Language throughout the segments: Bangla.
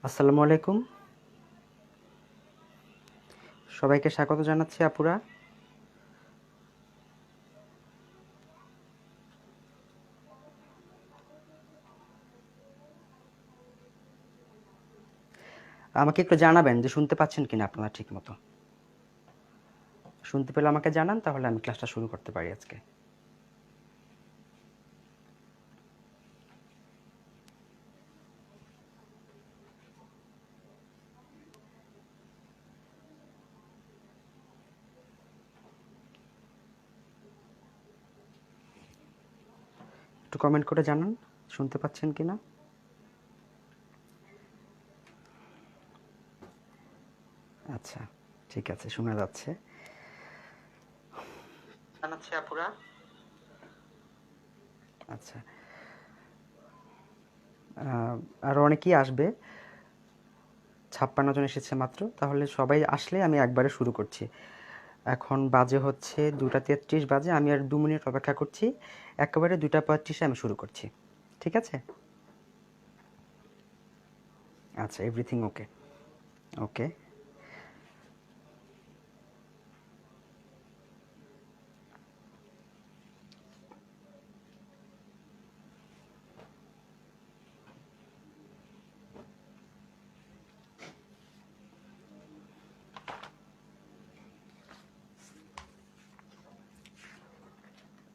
আসসালামু আলাইকুম। সবাইকে স্বাগত জানাচ্ছি আপুরা। আমাকে একটু জানাবেন যে শুনতে পাচ্ছেন কিনা আপনারা ঠিক মতো। শুনতে পেলে আমাকে জানান, তাহলে আমি ক্লাসটা শুরু করতে পারি আজকে। একটু কমেন্ট করে জানান শুনতে পাচ্ছেন কিনা। আচ্ছা, ঠিক আছে, শোনা যাচ্ছে। জানাচ্ছি আপুরা। আচ্ছা, আরও অনেকেই আসবে। 56 জন এসেছে মাত্র, তাহলে সবাই আসলে আমি একবারে শুরু করছি। এখন বাজে হচ্ছে 2:33 বাজে, আমি আর 2 মিনিট অপেক্ষা করছি। একেবারে 2:35 আমি শুরু করছি, ঠিক আছে? আচ্ছা, এভরিথিং ওকে। ওকে,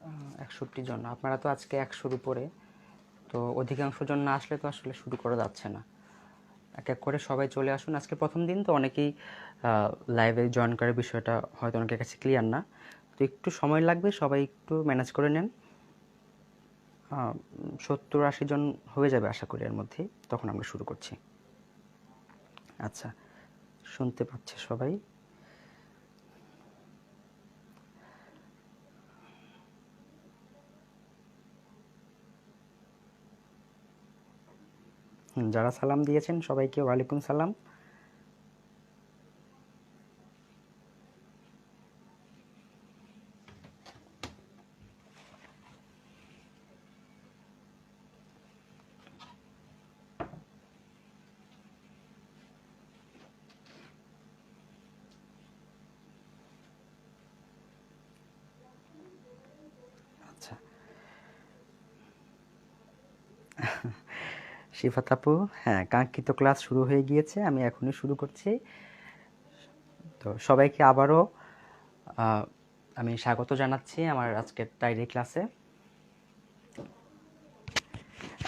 আহ, 61 জন। আপনারা তো আজকে 100-র উপরে, তো অধিকাংশ জন না আসলে তো আসলে শুরু করা যাচ্ছে না। এক এক করে সবাই চলে আসুন। আজকে প্রথম দিন তো অনেকেই লাইভে জয়েন করার বিষয়টা হয়তো অনেকের কাছে ক্লিয়ার না, তো একটু সময় লাগবে, সবাই একটু ম্যানেজ করে নেন। 70-80 জন হয়ে যাবে আশা করি এর মধ্যেই, তখন আমরা শুরু করছি। আচ্ছা, শুনতে পাচ্ছে সবাই? যারা সালাম দিয়েছেন সবাইকে ওয়ালাইকুম সালাম। আচ্ছা, শিফাত আপু, হ্যাঁ, কাঙ্ক্ষিত ক্লাস শুরু হয়ে গিয়েছে, আমি এখনই শুরু করছি। তো সবাইকে আবারও আমি স্বাগত জানাচ্ছি আমার আজকের ডায়েরি ক্লাসে।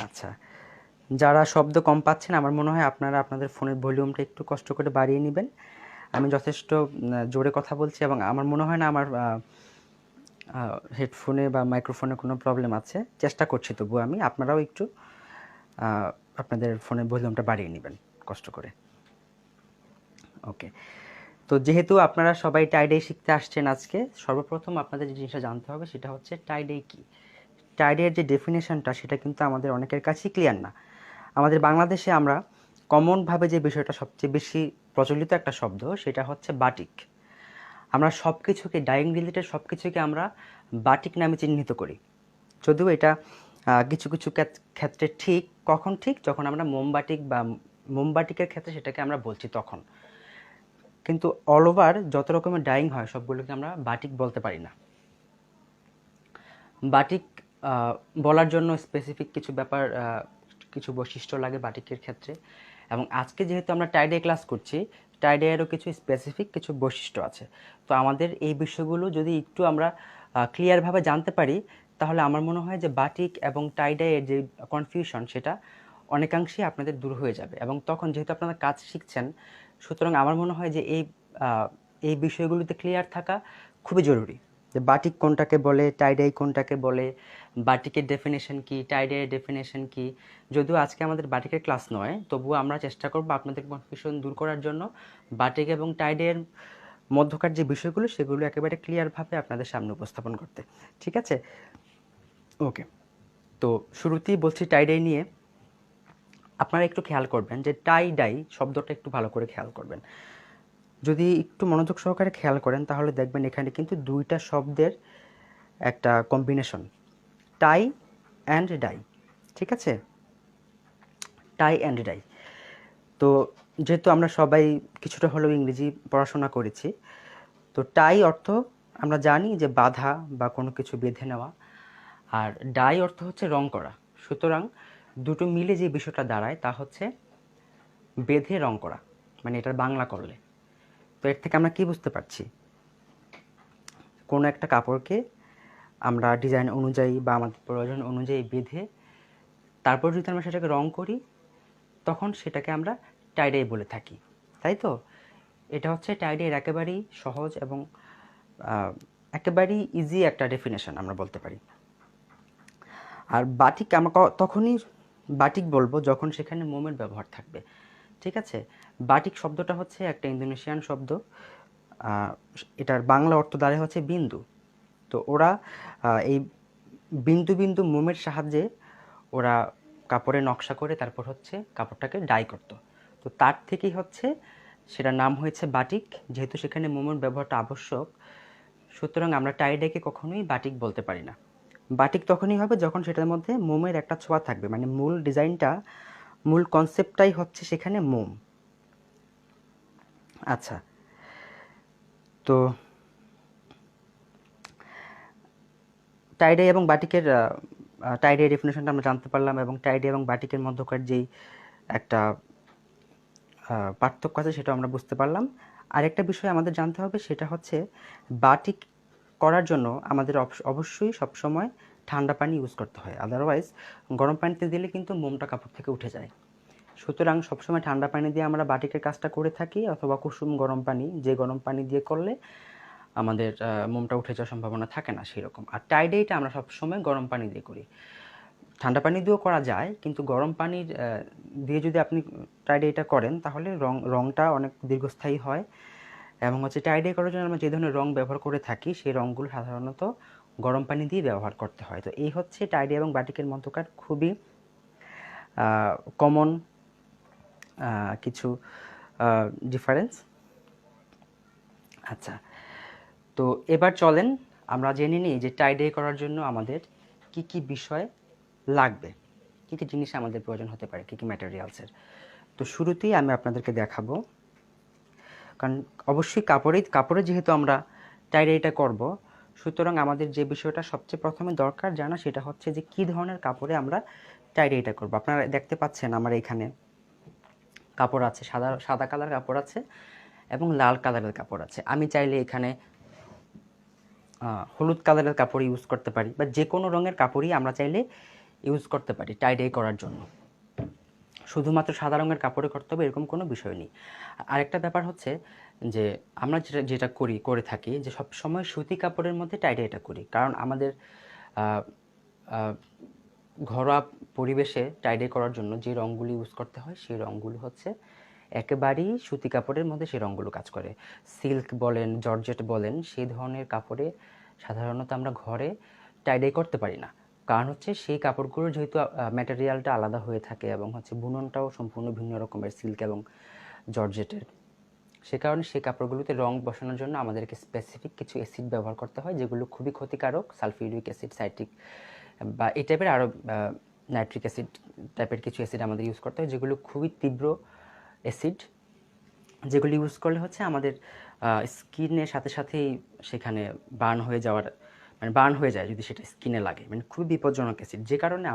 আচ্ছা, যারা শব্দ কম পাচ্ছেন, আমার মনে হয় আপনারা আপনাদের ফোনের ভলিউমটা একটু কষ্ট করে বাড়িয়ে নেবেন। আমি যথেষ্ট জোরে কথা বলছি এবং আমার মনে হয় না আমার হেডফোনে বা মাইক্রোফোনে কোনো প্রবলেম আছে। চেষ্টা করছি তবু আমি, আপনারাও একটু আপনাদের ফোনের ভলিউমটা বাড়িয়ে নেবেন কষ্ট করে। ওকে, তো যেহেতু আপনারা সবাই টাইডে শিখতে আসছেন আজকে, সর্বপ্রথম আপনাদের যে জিনিসটা জানতে হবে সেটা হচ্ছে টাইডে কি। টাইডের যে ডেফিনেশনটা সেটা কিন্তু আমাদের অনেকের কাছেই ক্লিয়ার না। আমাদের বাংলাদেশে আমরা কমনভাবে যে বিষয়টা সবচেয়ে বেশি প্রচলিত একটা শব্দ, সেটা হচ্ছে বাটিক। আমরা সব কিছুকে, ডাইং রিলেটেড সব কিছুকে আমরা বাটিক নামে চিহ্নিত করি। যদিও এটা কিছু কিছু ক্ষেত্রে ঠিক। কখন ঠিক? যখন আমরা মোমবাটিক বা মোমবাটিকের ক্ষেত্রে সেটাকে আমরা বলছি তখন। কিন্তু অল ওভার যত রকমের ডাইং হয় সবগুলোকে আমরা বাটিক বলতে পারি না। বাটিক বলার জন্য স্পেসিফিক কিছু ব্যাপার, কিছু বৈশিষ্ট্য লাগে বাটিকের ক্ষেত্রে। এবং আজকে যেহেতু আমরা টাইডে ক্লাস করছি, টাইডেরও কিছু স্পেসিফিক কিছু বৈশিষ্ট্য আছে। তো আমাদের এই বিষয়গুলো যদি একটু আমরা ক্লিয়ারভাবে জানতে পারি, তাহলে আমার মনে হয় যে বাটিক এবং টাইডের যে কনফিউশন সেটা অনেকাংশেই আপনাদের দূর হয়ে যাবে। এবং তখন যেহেতু আপনারা কাজ শিখছেন, সুতরাং আমার মনে হয় যে এই বিষয়গুলোতে ক্লিয়ার থাকা খুবই জরুরি। যে বাটিক কোনটাকে বলে, টাইডাই কোনটাকে বলে, বাটিকের ডেফিনেশন কি, টাইডাইয়ের ডেফিনেশন কি। যদিও আজকে আমাদের বাটিকের ক্লাস নয়, তবুও আমরা চেষ্টা করব আপনাদের কনফিউশন দূর করার জন্য বাটিক এবং টাইডের মধ্যকার যে বিষয়গুলো সেগুলো একেবারে ক্লিয়ারভাবে আপনাদের সামনে উপস্থাপন করতে। ঠিক আছে? ওকে, তো শুরুতেই বলছি টাইডাই নিয়ে। আপনারা একটু খেয়াল করবেন যে টাই ডাই শব্দটা একটু ভালো করে খেয়াল করবেন। যদি একটু মনোযোগ সহকারে খেয়াল করেন তাহলে দেখবেন এখানে কিন্তু দুইটা শব্দের একটা কম্বিনেশন, টাই অ্যান্ড ডাই। ঠিক আছে? Tie and dye. তো যেহেতু আমরা সবাই কিছুটা হলেও ইংরেজি পড়াশোনা করেছি, তো টাই অর্থ আমরা জানি যে বাঁধা বা কোনো কিছু বেঁধে নেওয়া, আর ডাই অর্থ হচ্ছে রং করা। সুতরাং দুটো মিলে যে বিষয়টা দাঁড়ায় তা হচ্ছে বেঁধে রং করা, মানে এটার বাংলা করলে। তো এর থেকে আমরা কি বুঝতে পারছি? কোনো একটা কাপড়কে আমরা ডিজাইন অনুযায়ী বা আমাদের প্রয়োজন অনুযায়ী বেঁধে তারপর যদি আমরা সেটাকে রং করি, তখন সেটাকে আমরা টাইডাই বলে থাকি, তাই তো? এটা হচ্ছে টাইডাইয়ের একেবারেই সহজ এবং একেবারেই ইজি একটা ডেফিনেশন আমরা বলতে পারি। আর বাটিক আমরা তখনই বাটিক বলবো যখন সেখানে মোমের ব্যবহার থাকবে, ঠিক আছে? বাটিক শব্দটা হচ্ছে একটা ইন্দোনেশিয়ান শব্দ, এটার বাংলা অর্থ দাঁড়ায় হচ্ছে বিন্দু। তো ওরা এই বিন্দু বিন্দু মোমের সাহায্যে ওরা কাপড়ে নকশা করে তারপর হচ্ছে কাপড়টাকে ডাই করতো। তো তার থেকেই হচ্ছে সেটার নাম হয়েছে বাটিক, যেহেতু সেখানে মোমের ব্যবহারটা আবশ্যক। সুতরাং আমরা টাই ডাইকে কখনোই বাটিক বলতে পারি না। বাটিক তখনই হবে যখন সেটার মধ্যে মোমের একটা ছোঁয়া থাকবে, মানে মূল ডিজাইনটা, মূল কনসেপ্টটাই হচ্ছে সেখানে মোম। আচ্ছা, তো টাইডাই এবং বাটিকের টাইডাই ডেফিনেশনটা আমরা জানতে পারলাম, এবং টাইডাই এবং বাটিকের মধ্যকার যেই একটা পার্থক্য আছে সেটা আমরা বুঝতে পারলাম। আরেকটা বিষয় আমাদের জানতে হবে, সেটা হচ্ছে বাটিক করার জন্য আমাদের অবশ্যই সবসময় ঠান্ডা পানি ইউজ করতে হয়, আদারওয়াইজ গরম পানিতে দিলে কিন্তু মোমটা কাপড় থেকে উঠে যায়। সুতরাং সবসময় ঠান্ডা পানি দিয়ে আমরা বাটিকের কাজটা করে থাকি, অথবা কুসুম গরম পানি, যে গরম পানি দিয়ে করলে আমাদের মোমটা উঠে যাওয়ার সম্ভাবনা থাকে না সেরকম। আর টাইডাইটা আমরা সবসময় গরম পানি দিয়ে করি। ঠান্ডা পানি দিয়েও করা যায়, কিন্তু গরম পানির দিয়ে যদি আপনি টাইডাইটা করেন তাহলে রংটা অনেক দীর্ঘস্থায়ী হয়। এবং হচ্ছে টাইডাই করার জন্য আমরা যে ধরনের রং ব্যবহার করে থাকি সেই রংগুলো সাধারণত গরম পানি দিয়ে ব্যবহার করতে হয়। তো এই হচ্ছে টাইডাই এবং বাটিকের মধ্যকার খুবই কমন কিছু ডিফারেন্স। আচ্ছা, তো এবার চলেন আমরা জেনে নিই যে টাইডাই করার জন্য আমাদের কি কি বিষয় লাগবে, কী কী জিনিস আমাদের প্রয়োজন হতে পারে, কী কী ম্যাটেরিয়ালসের। তো শুরুতেই আমি আপনাদেরকে দেখাবো, কারণ অবশ্যই কাপড়ে যেহেতু আমরা টাইডাইটা করব, সুতরাং আমাদের যে বিষয়টা সবচেয়ে প্রথমে দরকার জানা সেটা হচ্ছে যে কী ধরনের কাপড়ে আমরা টাইডাইটা করব। আপনারা দেখতে পাচ্ছেন আমার এখানে কাপড় আছে, সাদা কালার কাপড় আছে এবং লাল কালারের কাপড় আছে। আমি চাইলে এখানে হলুদ কালারের কাপড় ইউজ করতে পারি, বা যে কোনো রঙের কাপড়ই আমরা চাইলে ইউজ করতে পারি টাইডাই করার জন্য। শুধুমাত্র সাদা রঙের কাপড়ে করতে হবে এরকম কোনো বিষয় নেই। আরেকটা ব্যাপার হচ্ছে যে আমরা যেটা করে থাকি যে সব সময় সুতি কাপড়ের মধ্যে টাইডাইটা করি, কারণ আমাদের ঘরোয়া পরিবেশে টাইডাই করার জন্য যে রঙগুলো ইউজ করতে হয় সেই রঙগুলো হচ্ছে একেবারেই সুতি কাপড়ের মধ্যে সেই রঙগুলো কাজ করে। সিল্ক বলেন, জর্জেট বলেন, সেই ধরনের কাপড়ে সাধারণত আমরা ঘরে টাইডাই করতে পারি না, কারণ হচ্ছে সেই কাপড়গুলোর যেহেতু ম্যাটেরিয়ালটা আলাদা হয়ে থাকে এবং হচ্ছে বুননটাও সম্পূর্ণ ভিন্ন রকমের সিল্ক এবং জর্জেটের। সে কারণে সেই কাপড়গুলোতে রং বসানোর জন্য আমাদেরকে স্পেসিফিক কিছু অ্যাসিড ব্যবহার করতে হয়, যেগুলো খুবই ক্ষতিকারক, সালফিউরিক অ্যাসিড, সাইট্রিক বা এই টাইপের আরও নাইট্রিক অ্যাসিড টাইপের কিছু অ্যাসিড আমাদের ইউজ করতে হয়, যেগুলো খুবই তীব্র অ্যাসিড, যেগুলো ইউজ করলে হচ্ছে আমাদের স্কিনের সাথে সাথেই সেখানে বার্ন হয়ে যাওয়ার, মানে বার্ন হয়ে যায় যদি সেটা স্কিনে লাগে, মানে খুবই বিপজ্জনক অ্যাসিড। যে কারণে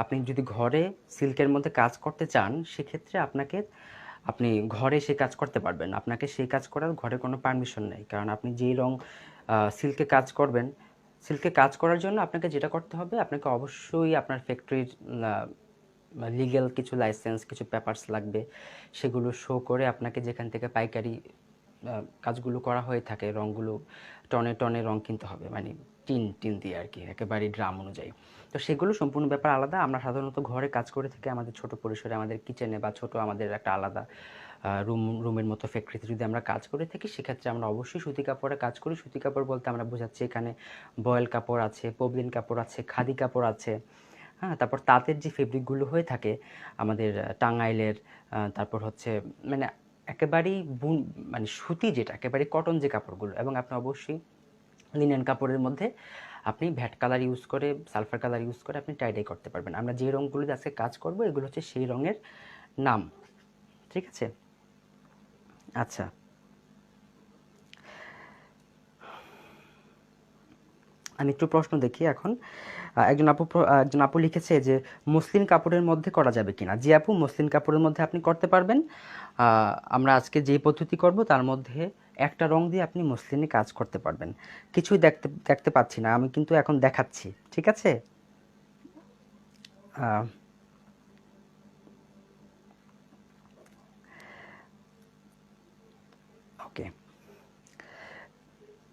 আপনি যদি ঘরে সিল্কের মধ্যে কাজ করতে চান, সেক্ষেত্রে আপনি ঘরে সেই কাজ করতে পারবেন, আপনাকে সেই কাজ করার ঘরে কোনো পারমিশন নেই, কারণ আপনি যেই রং সিল্কে কাজ করবেন, সিল্কে কাজ করার জন্য আপনাকে যেটা করতে হবে, আপনাকে অবশ্যই আপনার ফ্যাক্টরির লিগ্যাল কিছু লাইসেন্স, কিছু পেপারস লাগবে, সেগুলো শো করে আপনাকে যেখান থেকে পাইকারি কাজগুলো করা হয়ে থাকে, রঙগুলো টনে টনে রং কিনতে হবে, মানে টিন দিয়ে আর কি, একেবারে ড্রাম অনুযায়ী। তো সেগুলো সম্পূর্ণ ব্যাপার আলাদা। আমরা সাধারণত ঘরে কাজ করে থেকে আমাদের ছোট পরিসরে, আমাদের কিচেনে বা ছোট আমাদের একটা আলাদা রুমের মতো ফ্যাক্টরিতে যদি আমরা কাজ করে থাকি, সেক্ষেত্রে আমরা অবশ্যই সুতি কাপড়ে কাজ করি। সুতি কাপড় বলতে আমরা বোঝাচ্ছি এখানে বয়েল কাপড় আছে, পবলিন কাপড় আছে, খাদি কাপড় আছে, হ্যাঁ। তারপর তাঁতের যে ফেব্রিকগুলো হয়ে থাকে আমাদের টাঙ্গাইলের, তারপর হচ্ছে মানে একেবারেই মানে সুতি, যেটা একেবারে কটন যে কাপড়গুলো, এবং আপনি অবশ্যই লিনেন কাপড়ের মধ্যে আপনি ভ্যাট কালার ইউজ করে, সালফার কালার ইউজ করে আপনি টাইডাই করতে পারবেন। আমরা যে রঙগুলো আজকে কাজ করব এগুলো হচ্ছে সেই রঙের নাম। ঠিক আছে। আচ্ছা, আমি একটু প্রশ্ন দেখি এখন। একজন আপু লিখেছে যে মসলিন কাপড়ের মধ্যে করা যাবে কিনা। জি আপু, মসলিন কাপড়ের মধ্যে আপনি করতে পারবেন। আমরা আজকে যে পদ্ধতি করব তার মধ্যে একটা রং দিয়ে আপনি মসলিনে কাজ করতে পারবেন। কিছুই দেখতে দেখতে পাচ্ছি না, আমি কিন্তু এখন দেখাচ্ছি, ঠিক আছে। ওকে,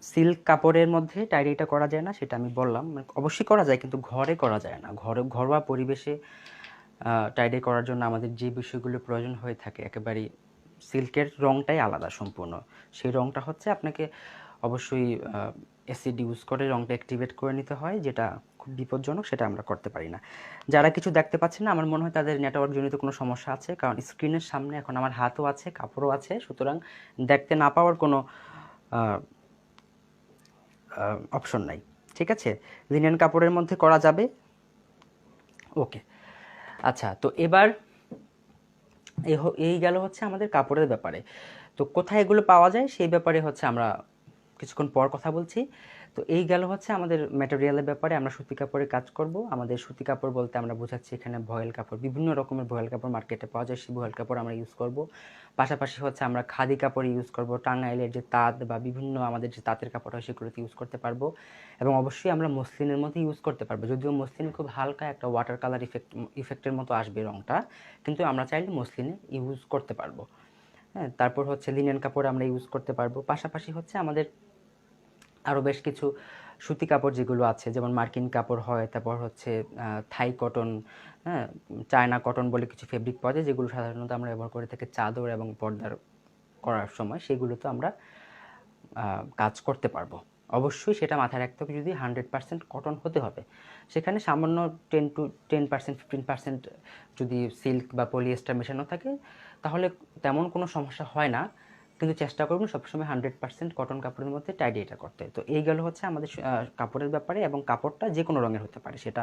সিল্ক কাপড়ের মধ্যে টাইডিটা করা যায় না সেটা আমি বললাম, মানে অবশ্যই করা যায় কিন্তু ঘরে করা যায় না। ঘরোয়া পরিবেশে টাইডাই করার জন্য আমাদের যে বিষয়গুলো প্রয়োজন হয়ে থাকে একেবারেই সিল্কের রংটাই আলাদা সম্পূর্ণ। সেই রংটা হচ্ছে আপনাকে অবশ্যই অ্যাসিড ইউজ করে রংটা অ্যাক্টিভেট করে নিতে হয়, যেটা খুব বিপজ্জনক, সেটা আমরা করতে পারি না। যারা কিছু দেখতে পাচ্ছেন না, আমার মনে হয় তাদের নেটওয়ার্ক জনিত কোনো সমস্যা আছে, কারণ স্ক্রিনের সামনে এখন আমার হাতও আছে, কাপড়ও আছে, সুতরাং দেখতে না পাওয়ার কোনো অপশন নাই। ঠিক আছে, লিনেন কাপড়ের মধ্যে করা যাবে। ওকে, আচ্ছা, তো এবার এই গেল হচ্ছে আমাদের কাপড়ের ব্যাপারে। তো কোথায় এগুলো পাওয়া যায় সেই ব্যাপারে হচ্ছে আমরা কিছুক্ষণ পর কথা বলছি। তো এই গেল হচ্ছে আমাদের ম্যাটেরিয়ালের ব্যাপারে। আমরা সুতি কাপড়ে কাজ করব। আমাদের সুতি কাপড় বলতে আমরা বোঝাচ্ছি এখানে ভয়েল কাপড়, বিভিন্ন রকমের ভয়েল কাপড় মার্কেটে পাওয়া যায়, সেই ভয়েল কাপড় আমরা ইউজ করব। পাশাপাশি হচ্ছে আমরা খাদি কাপড় ইউজ করব, টাঙ্গাইলের যে তাঁত বা বিভিন্ন আমাদের যে তাঁতের কাপড় হয় সেগুলোতে ইউজ করতে পারবো। এবং অবশ্যই আমরা মসলিনের মধ্যে ইউজ করতে পারবো, যদিও মসলিন খুব হালকা একটা ওয়াটার কালার ইফেক্টের মতো আসবে রঙটা, কিন্তু আমরা চাইলে মসলিনে ইউজ করতে পারবো। হ্যাঁ, তারপর হচ্ছে লিনেন কাপড় আমরা ইউজ করতে পারবো। পাশাপাশি হচ্ছে আমাদের আরও বেশ কিছু সুতি কাপড় যেগুলো আছে, যেমন মার্কিন কাপড় হয়, তারপর হচ্ছে থাই কটন, হ্যাঁ, চায়না কটন বলে কিছু ফেব্রিক পাওয়া যায়, যেগুলো সাধারণত আমরা ব্যবহার করে থাকি চাদর এবং পর্দার করার সময়, সেগুলোতে আমরা কাজ করতে পারবো। অবশ্যই সেটা মাথায় রাখতে হবে, যদি 100% কটন হতে হবে। সেখানে সামান্য 10% 15% যদি সিল্ক বা পলিয়েস্টার মেশানো থাকে তাহলে তেমন কোনো সমস্যা হয় না, কিন্তু চেষ্টা করবেন সবসময় 100% কটন কাপড়ের মধ্যে টাইডি এটা করতে। তো এই গেল হচ্ছে আমাদের কাপড়ের ব্যাপারে, এবং কাপড়টা যে কোনো রঙের হতে পারে। সেটা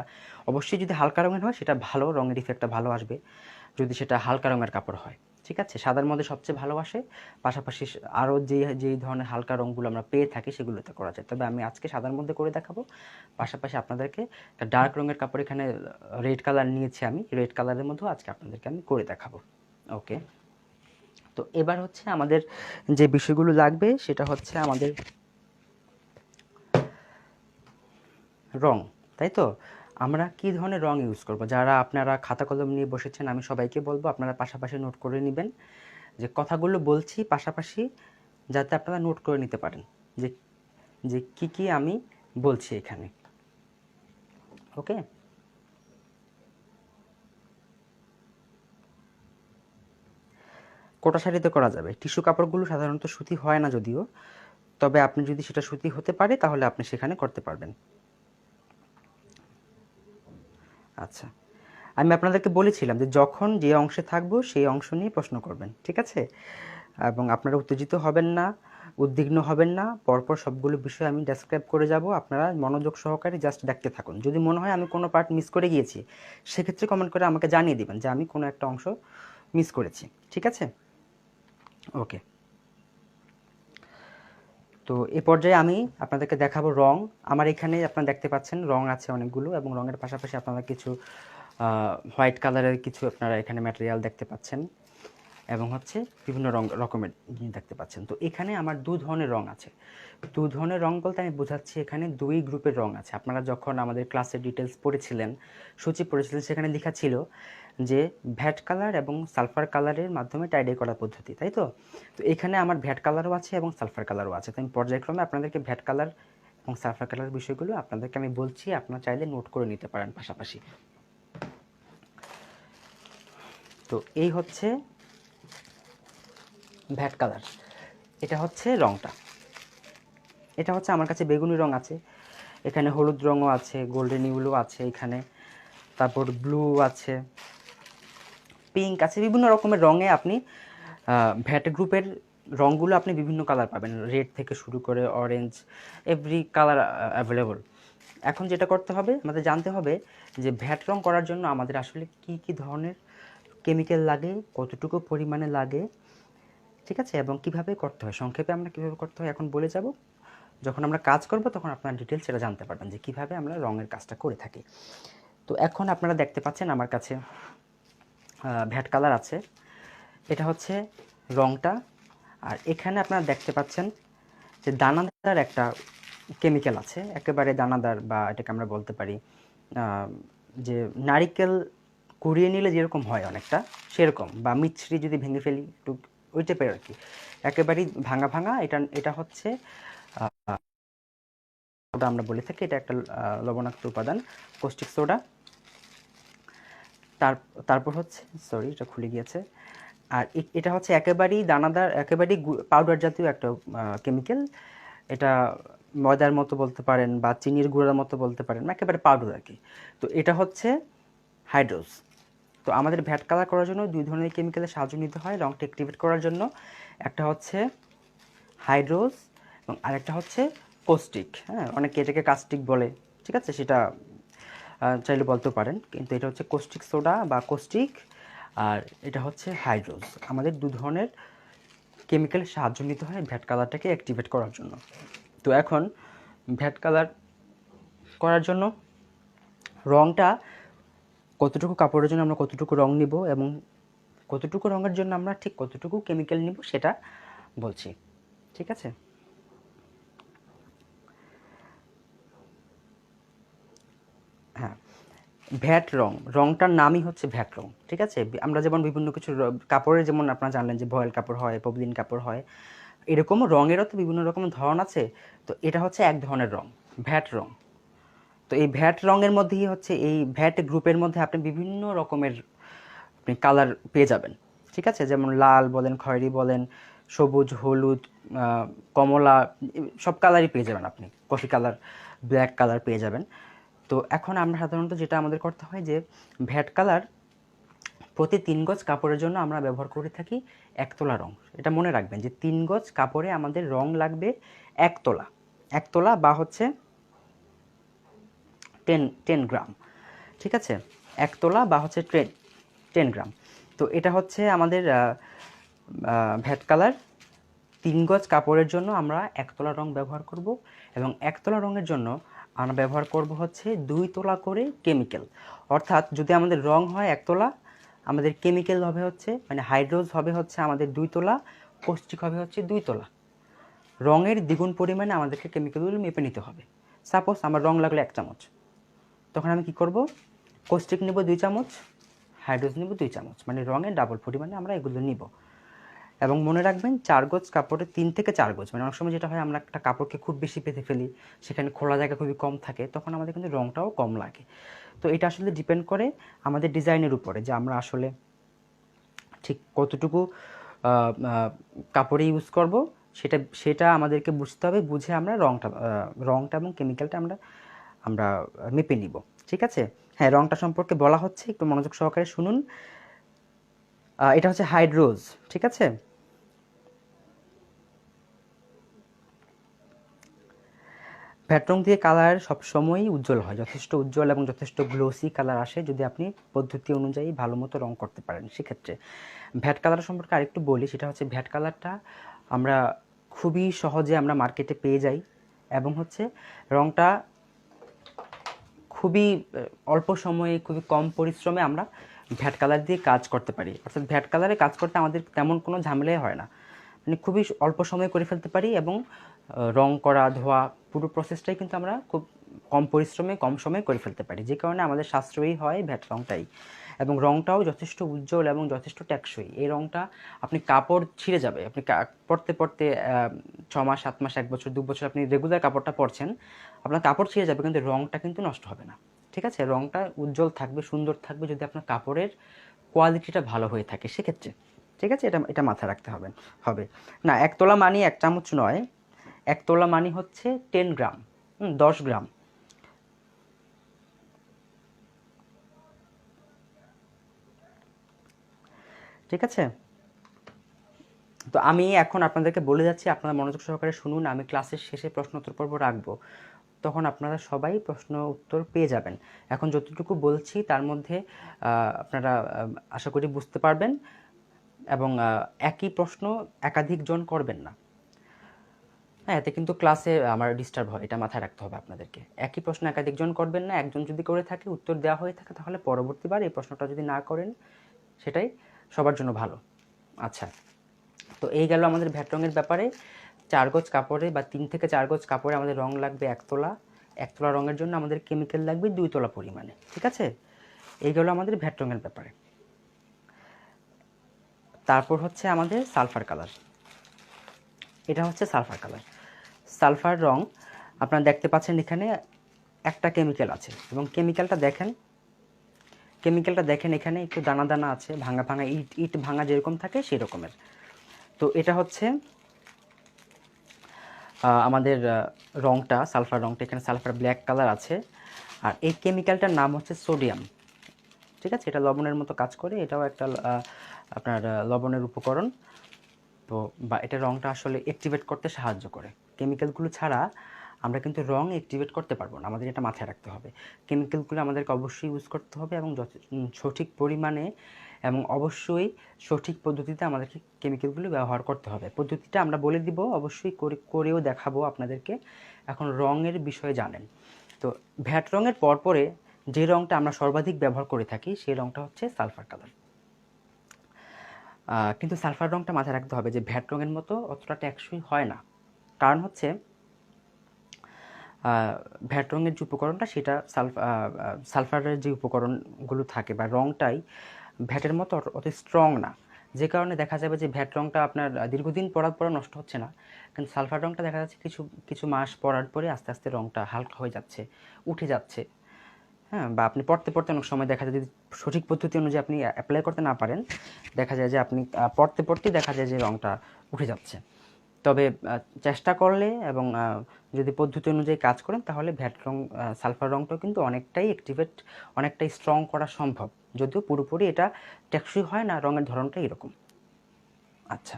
অবশ্যই যদি হালকা রঙের হয় সেটা ভালো, রঙের ইফেক্টটা ভালো আসবে যদি সেটা হালকা রঙের কাপড় হয়। ঠিক আছে, সাদার মধ্যে সবচেয়ে ভালো আসে। পাশাপাশি আরও যেই ধরনের হালকা রঙগুলো আমরা পেয়ে থাকি সেগুলোতে করা যায়, তবে আমি আজকে সাদার মধ্যে করে দেখাবো। পাশাপাশি আপনাদেরকে একটা ডার্ক রঙের কাপড়, এখানে রেড কালার নিয়েছি আমি, রেড কালারের মধ্যেও আজকে আপনাদেরকে আমি করে দেখাবো। ওকে, তো এবার হচ্ছে আমাদের যে বিষয়গুলো লাগবে সেটা হচ্ছে আমাদের রং, তাই তো। আমরা কি ধরনের রং ইউজ করব, যারা আপনারা খাতা কলম নিয়ে বসেছেন আমি সবাইকে বলবো আপনারা পাশাপাশি নোট করে নেবেন, যে কথাগুলো বলছি পাশাপাশি যাতে আপনারা নোট করে নিতে পারেন যে যে কি আমি বলছি এখানে। ওকে, কোটা শাড়িতে করা যাবে। টিস্যু কাপড়গুলো সাধারণত সুতি হয় না যদিও, তবে আপনি যদি সেটা সুতি হতে পারে তাহলে আপনি সেখানে করতে পারবেন। আচ্ছা, আমি আপনাদেরকে বলেছিলাম যে যখন যে অংশে থাকবো সেই অংশ নিয়ে প্রশ্ন করবেন, ঠিক আছে। এবং আপনারা উত্তেজিত হবেন না, উদ্বিগ্ন হবেন না, পরপর সবগুলো বিষয় আমি ডেসক্রাইব করে যাব, আপনারা মনোযোগ সহকারে জাস্ট দেখতে থাকুন। যদি মনে হয় আমি কোনো পার্ট মিস করে গিয়েছি সেক্ষেত্রে কমেন্ট করে আমাকে জানিয়ে দিবেন যে আমি কোনো একটা অংশ মিস করেছি, ঠিক আছে। ওকে, তো এ পর্যায়ে আমি আপনাদেরকে দেখাবো রং। আমার এখানে আপনারা দেখতে পাচ্ছেন রং আছে অনেকগুলো, এবং রঙের পাশাপাশি আপনারা কিছু হোয়াইট কালারের কিছু আপনারা এখানে ম্যাটেরিয়াল দেখতে পাচ্ছেন, এবং হচ্ছে বিভিন্ন রকমের জিনিস দেখতে পাচ্ছেন। তো এখানে আমার দু ধরনের রং আছে। দু ধরনের রং বলতে আমি বোঝাচ্ছি এখানে দুই গ্রুপের রং আছে। আপনারা যখন আমাদের ক্লাসের ডিটেলস পড়েছিলেন, সূচি পড়েছিলেন, সেখানে লেখা ছিল যে ভ্যাট কালার এবং সালফার কালারের মাধ্যমে টাইডাই করা পদ্ধতি, তাই তো। তো এখানে আমার ভ্যাট কালারও আছে এবং সালফার কালারও আছে। তো আমি পর্যায়ক্রমে আপনাদেরকে ভ্যাট কালার এবং সালফার কালার বিষয়গুলো আপনাদেরকে আমি বলছি, আপনারা চাইলে নোট করে নিতে পারেন পাশাপাশি। তো এই হচ্ছে ভ্যাট কালার, এটা হচ্ছে রংটা। এটা হচ্ছে আমার কাছে বেগুনি রং আছে, এখানে হলুদ রঙও আছে, গোল্ডেন ইউলো আছে এখানে, তারপর ব্লু আছে, পিঙ্ক আছে, বিভিন্ন রকমের রঙে আপনি ভ্যাট গ্রুপের রঙগুলো আপনি বিভিন্ন কালার পাবেন, রেড থেকে শুরু করে অরেঞ্জ, এভরি কালার অ্যাভেলেবল। এখন যেটা করতে হবে আমাদের জানতে হবে যে ভ্যাট রং করার জন্য আমাদের আসলে কি ধরনের কেমিক্যাল লাগে, কতটুকু পরিমাণে লাগে, ঠিক আছে, এবং কিভাবে করতে হয়, সংক্ষেপে আমরা কিভাবে করতে হয় এখন বলে যাব। যখন আমরা কাজ করব তখন আপনারা ডিটেলস সেটা জানতে পারবেন যে কিভাবে আমরা রঙের কাজটা করে থাকি। তো এখন আপনারা দেখতে পাচ্ছেন আমার কাছে ভ্যাট কালার আছে, এটা হচ্ছে রঙটা। আর এখানে আপনারা দেখতে পাচ্ছেন যে দানাদার একটা কেমিক্যাল আছে, একেবারে দানাদার, বা এটাকে আমরা বলতে পারি যে নারিকেল কুড়িয়ে নিলে যেরকম হয় অনেকটা সেরকম, বা মিছরি যদি ভেঙে ফেলি একটু ওই টাইপের আর কি, একেবারেই ভাঙা ভাঙা। এটা হচ্ছে সোডা আমরা বলে থাকি, এটা একটা লবণাক্ত উপাদান, কস্টিক সোডা। তারপর হচ্ছে, সরি এটা খুলে গিয়েছে, আর এটা হচ্ছে একেবারেই দানাদার, একেবারেই পাউডার জাতীয় একটা কেমিক্যাল। এটা ময়দার মতো বলতে পারেন বা চিনির গুঁড়ার মতো বলতে পারেন, একেবারে পাউডার আর কি। তো এটা হচ্ছে হাইড্রোজ। তো আমাদের ভ্যাট কালার করার জন্য দুই ধরনের কেমিক্যালের সাহায্য নিতে হয় রঙটা অ্যাক্টিভেট করার জন্য। একটা হচ্ছে হাইড্রোজ এবং আরেকটা হচ্ছে কোস্টিক। হ্যাঁ, অনেকে এটাকে কাস্টিক বলে, ঠিক আছে, সেটা চাইলে বলতে পারেন, কিন্তু এটা হচ্ছে কোস্টিক সোডা বা কোস্টিক, আর এটা হচ্ছে হাইড্রোজ। আমাদের দু ধরনের কেমিক্যালের সাহায্য নিতে হয় ভ্যাট কালারটাকে অ্যাক্টিভেট করার জন্য। তো এখন ভ্যাট কালার করার জন্য রঙটা কতটুকু কাপড়ের জন্য আমরা কতটুকু রং নিব এবং কতটুকু রঙের জন্য আমরা ঠিক কতটুকু কেমিক্যাল নিব সেটা বলছি, ঠিক আছে। হ্যাঁ, ভ্যাট রংটার নামই হচ্ছে ভ্যাট রং, ঠিক আছে। আমরা যেমন বিভিন্ন কিছু কাপড়ের, যেমন আপনারা জানলেন যে ভয়েল কাপড় হয়, পবলিন কাপড় হয়, এরকম রঙেরও তো বিভিন্ন রকমের ধরন আছে। তো এটা হচ্ছে এক ধরনের রং, ভ্যাট রং। তো এই ভ্যাট রঙের মধ্যেই হচ্ছে, এই ভ্যাট গ্রুপের মধ্যে আপনি বিভিন্ন রকমের আপনি কালার পেয়ে যাবেন, ঠিক আছে, যেমন লাল বলেন, খয়েরি বলেন, সবুজ, হলুদ, কমলা, সব কালারই পেয়ে যাবেন আপনি, কফি কালার, ব্ল্যাক কালার পেয়ে যাবেন। তো এখন আমরা সাধারণত যেটা আমাদের করতে হয় যে ভ্যাট কালার প্রতি 3 গজ কাপড়ের জন্য আমরা ব্যবহার করে থাকি 1 তোলা রং। এটা মনে রাখবেন যে 3 গজ কাপড়ে আমাদের রং লাগবে 1 তোলা, 1 তোলা বা হচ্ছে 10 গ্রাম, ঠিক আছে, 1 তোলা বা হচ্ছে 10 গ্রাম। তো এটা হচ্ছে আমাদের ভ্যাট কালার। 3 গজ কাপড়ের জন্য আমরা 1 তোলা রং ব্যবহার করব, এবং 1 তোলা রঙের জন্য আমরা ব্যবহার করব হচ্ছে 2 তোলা করে কেমিক্যাল। অর্থাৎ যদি আমাদের রং হয় 1 তোলা, আমাদের কেমিক্যাল হবে হচ্ছে, মানে হাইড্রোজ হবে হচ্ছে আমাদের 2 তোলা, কস্টিক হবে হচ্ছে 2 তোলা। রঙের দ্বিগুণ পরিমাণে আমাদেরকে কেমিক্যালগুলো মেপে নিতে হবে। সাপোজ আমার রং লাগলো 1 চামচ, তখন আমি কি করব, কস্টিক নেব 2 চামচ, হাইড্রোজ নেব 2 চামচ, মানে রঙের ডাবল পরিমাণে আমরা এগুলো নিব। এবং মনে রাখবেন 4 গজ কাপড়ে 3 থেকে 4 গজ, মানে অনেক সময় যেটা হয় আমরা একটা কাপড়কে খুব বেশি পেতে ফেলি, সেখানে খোলা জায়গা খুবই কম থাকে, তখন আমাদের কিন্তু রঙটাও কম লাগে। তো এটা আসলে ডিপেন্ড করে আমাদের ডিজাইনের উপরে, যে আমরা আসলে ঠিক কতটুকু কাপড়ে ইউজ করব, সেটা সেটা আমাদেরকে বুঝতে হবে, বুঝে আমরা রঙটা এবং কেমিক্যালটা আমরা আমরা মেপে নিব, ঠিক আছে। হ্যাঁ, রঙটা সম্পর্কে বলা হচ্ছে, একটু মনোযোগ সহকারে শুনুন। এটা হচ্ছে হাইড্রোজ, ঠিক আছে। ভ্যাট রং দিয়ে কালার সবসময়ই উজ্জ্বল হয়, যথেষ্ট উজ্জ্বল এবং যথেষ্ট গ্লোসি কালার আসে যদি আপনি পদ্ধতি অনুযায়ী ভালো মতো রং করতে পারেন। সেক্ষেত্রে ভ্যাট কালার সম্পর্কে আরেকটু বলি, সেটা হচ্ছে ভ্যাট কালারটা আমরা খুবই সহজে আমরা মার্কেটে পেয়ে যাই, এবং হচ্ছে রংটা খুবই অল্প সময়ে, খুবই কম পরিশ্রমে আমরা ভ্যাট কালার দিয়ে কাজ করতে পারি। অর্থাৎ ভ্যাট কালারে কাজ করতে আমাদের তেমন কোনো ঝামেলাই হয় না, মানে খুবই অল্প সময়ে করে ফেলতে পারি, এবং রং করা, ধোয়া, পুরো প্রসেসটাই কিন্তু আমরা খুব কম পরিশ্রমে কম সময়ে করে ফেলতে পারি, যে কারণে আমাদের সাশ্রয়ী হয় ভ্যাট রংটাই। এবং রংটাও যথেষ্ট উজ্জ্বল এবং যথেষ্ট টেকসই। এই রংটা আপনি কাপড় ছিঁড়ে যাবে, আপনি পরতে পরতে 6 মাস, 7 মাস, 1 বছর, 2 বছর আপনি রেগুলার কাপড়টা পরছেন, আপনার কাপড় ছিঁড়ে যাবে কিন্তু রংটা কিন্তু নষ্ট হবে না, ঠিক আছে। রংটা উজ্জ্বল থাকবে, সুন্দর থাকবে যদি আপনার কাপড়ের কোয়ালিটিটা ভালো হয়ে থাকে সেক্ষেত্রে, ঠিক আছে। এটা এটা মাথায় রাখতে হবে না। 1 তোলা মানি 1 চামচ নয়, 1 তোলা মানি হচ্ছে 10 গ্রাম, 10 গ্রাম, ঠিক আছে। তো আমি এখন আপনাদেরকে বলে যাচ্ছি, আপনারা মনোযোগ সহকারে শুনুন। আমি ক্লাসের শেষে প্রশ্নোত্তর পর্ব রাখবো, তখন আপনারা সবাই প্রশ্ন উত্তর পেয়ে যাবেন। এখন যতটুকু বলছি তার মধ্যে আপনারা আশা করি বুঝতে পারবেন, এবং একই প্রশ্ন একাধিকজন করবেন না। হ্যাঁ, এতে কিন্তু ক্লাসে আমার ডিস্টার্ব হয়, এটা মাথায় রাখতে হবে আপনাদেরকে। একই প্রশ্ন একাধিকজন করবেন না, একজন যদি করে থাকে, উত্তর দেওয়া হয়ে থাকে, তাহলে পরবর্তীবার এই প্রশ্নটা যদি না করেন সেটাই সবার জন্য ভালো। আচ্ছা, তো এই গেল আমাদের ভ্যাট রঙের ব্যাপারে। 4 গজ কাপড়ে বা 3 থেকে 4 গজ কাপড়ে আমাদের রং লাগবে 1 তোলা। 1 তোলা রঙের জন্য আমাদের কেমিক্যাল লাগবে 2 তোলা পরিমাণে, ঠিক আছে? এই গেল আমাদের ভ্যাট রঙের ব্যাপারে। তারপর হচ্ছে আমাদের সালফার কালার। এটা হচ্ছে সালফার কালার। সালফার রং আপনারা দেখতে পাচ্ছেন এখানে একটা কেমিক্যাল আছে, এবং কেমিক্যালটা দেখেন এখানে একটু দানা দানা আছে, ভাঙা ভাঙা ইট ভাঙা যেরকম থাকে সেই রকমের। তো এটা হচ্ছে আমাদের রংটা, সালফার রংটা, এখানে সালফার ব্ল্যাক কালার আছে। আর এই কেমিক্যালটার নাম হচ্ছে সোডিয়াম, ঠিক আছে? এটা লবণের মতো কাজ করে, এটাও একটা আপনার লবণের উপকরণ। তো বা এটা রংটা আসলে অ্যাক্টিভেট করতে সাহায্য করে। কেমিক্যালগুলো ছাড়া আমরা কিন্তু রং অ্যাক্টিভেট করতে পারবো না, আমাদের এটা মাথায় রাখতে হবে। কেমিক্যালগুলো আমাদেরকে অবশ্যই ইউজ করতে হবে, এবং সঠিক পরিমাণে এবং অবশ্যই সঠিক পদ্ধতিতে আমাদেরকে কেমিক্যালগুলো ব্যবহার করতে হবে। পদ্ধতিটা আমরা বলে দিব, অবশ্যই করেও দেখাবো আপনাদেরকে। এখন রঙের বিষয়ে জানেন তো, ভ্যাট রঙের পরপরে যে রংটা আমরা সর্বাধিক ব্যবহার করে থাকি সেই রংটা হচ্ছে সালফার কালার। কিন্তু সালফার রংটা মাথায় রাখতে হবে যে ভ্যাট রঙের মতো অতটা টেকসই হয় না। কারণ হচ্ছে ভ্যাট রঙের যে উপকরণটা সেটা সালফারের যে উপকরণগুলো থাকে বা রংটাই ভ্যাটের মতো অত স্ট্রং না, যে কারণে দেখা যাবে যে ভ্যাট রংটা আপনার দীর্ঘদিন পরার পর নষ্ট হচ্ছে না, কিন্তু সালফার রংটা দেখা যাচ্ছে কিছু কিছু মাস পরার পরে আস্তে আস্তে রংটা হালকা হয়ে যাচ্ছে, উঠে যাচ্ছে। হ্যাঁ, বা আপনি পড়তে পড়তে অনেক সময় দেখা যায় যদি সঠিক পদ্ধতি অনুযায়ী আপনি অ্যাপ্লাই করতে না পারেন, দেখা যায় যে আপনি পড়তে পড়তেই দেখা যায় যে রংটা উঠে যাচ্ছে। তবে চেষ্টা করলে এবং যদি পদ্ধতি অনুযায়ী কাজ করেন তাহলে ভ্যাট রং, সালফার রংটাও কিন্তু অনেকটাই অ্যাক্টিভেট, অনেকটাই স্ট্রং করা সম্ভব, যদিও পুরোপুরি এটা টেকসই হয় না, রঙের ধরনটা এরকম। আচ্ছা,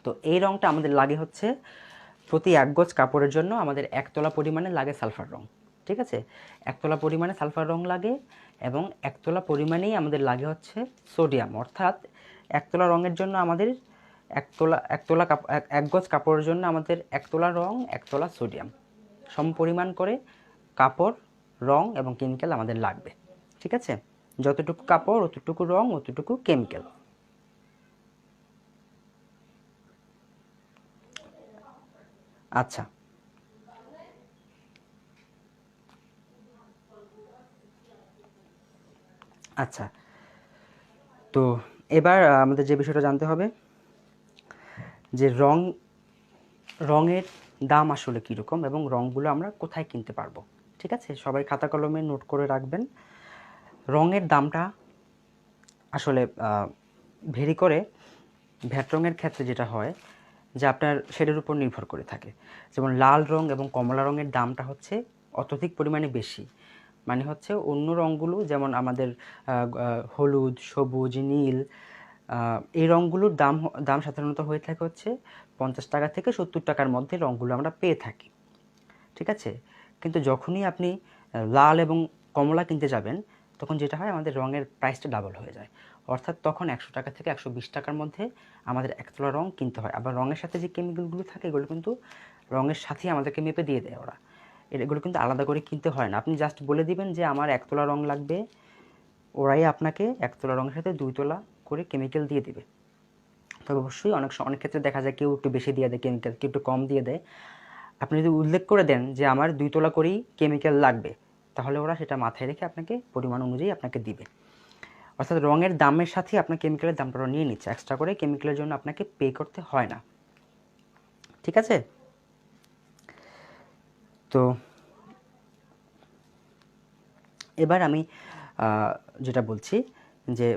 তো এই রংটা আমাদের লাগে হচ্ছে প্রতি 1 গজ কাপড়ের জন্য আমাদের 1 তোলা পরিমাণে লাগে সালফার রং, ঠিক আছে? 1 তোলা পরিমাণে সালফার রং লাগে, এবং 1 তোলা পরিমাণেই আমাদের লাগে হচ্ছে সোডিয়াম। অর্থাৎ 1 তোলা রঙের জন্য আমাদের 1 গজ কাপড়ের জন্য আমাদের 1 তোলা রং, 1 তোলা সোডিয়াম, সম পরিমাণ করে কাপড়, রং এবং কেমিক্যাল আমাদের লাগবে, ঠিক আছে? যতটুকু কাপড় অতটুকু রং, অতটুকু কেমিক্যাল। আচ্ছা, আচ্ছা, তো এবার আমাদের যে বিষয়টা জানতে হবে যে রঙের দাম আসলে কীরকম এবং রঙগুলো আমরা কোথায় কিনতে পারবো, ঠিক আছে? সবাই খাতা কলমে নোট করে রাখবেন। রঙের দামটা আসলে ভেরি করে ভ্যাট রঙের ক্ষেত্রে যেটা হয় যে আপনার শেডের উপর নির্ভর করে থাকে। যেমন লাল রং এবং কমলা রঙের দামটা হচ্ছে অত্যধিক পরিমাণে বেশি। মানে হচ্ছে অন্য রঙগুলো যেমন আমাদের হলুদ, সবুজ, নীল, এই রঙগুলোর দাম সাধারণত হয়ে থাকে হচ্ছে 50 টাকা থেকে 70 টাকার মধ্যে রঙগুলো আমরা পেয়ে থাকি, ঠিক আছে? কিন্তু যখনই আপনি লাল এবং কমলা কিনতে যাবেন, তখন যেটা হয় আমাদের রঙের প্রাইসটা ডাবল হয়ে যায়। অর্থাৎ তখন 100 টাকা থেকে 120 টাকার মধ্যে আমাদের 1 তোলা রং কিনতে হয়। আবার রঙের সাথে যে কেমিক্যালগুলো থাকে এগুলো কিন্তু রঙের সাথেই আমাদেরকে মেপে দিয়ে দেয় ওরা। এগুলো কিন্তু আলাদা করে কিনতে হয় না। আপনি জাস্ট বলে দিবেন যে আমার 1 তোলা রং লাগবে, ওরাই আপনাকে 1 তোলা রঙের সাথে 2 তোলা করে কেমিক্যাল দিয়ে দিবে। তবে অবশ্যই অনেক ক্ষেত্রে দেখা যায় কেউ একটু বেশি দিয়ে দেয় কেমিক্যাল, কেউ একটু কম দিয়ে দেয়। আপনি যদি উল্লেখ করে দেন যে আমার 2 তোলা করেই কেমিক্যাল লাগবে, তাহলে ওরা সেটা মাথায় রেখে আপনাকে পরিমাণ অনুযায়ী আপনাকে দিবে। অর্থাৎ রঙের দামের সাথে আপনার কেমিক্যালের দামটা ওরা নিয়ে নিচ্ছে, এক্সট্রা করে কেমিক্যালের জন্য আপনাকে পে করতে হয় না, ঠিক আছে? তো এবার আমি যেটা বলছি যে